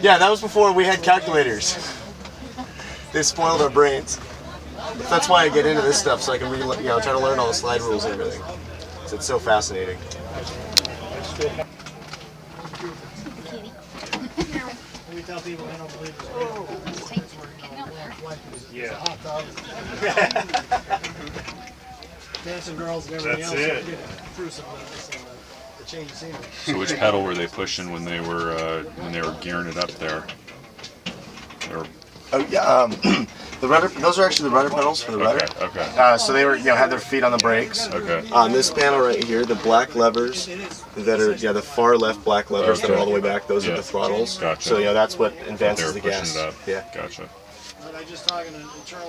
Yeah, that was before we had calculators. They spoiled our brains. That's why I get into this stuff, so I can try to learn all the slide rules and everything. So it's so fascinating. We tell people they don't believe it's Yeah. dancing girls and everything else. That's it. Through some the change of scenery. So which pedal were they pushing when they were gearing it up there? Or, Oh yeah, the rudder. Those are actually the rudder pedals for the rudder. okay. So they were, had their feet on the brakes. Okay. On this panel right here, the black levers that are, the far left black levers that are all the way back. Those are the throttles. Gotcha. So that's what They advances were the pushing gas. it up. Yeah. Gotcha. I was just talking to Charles.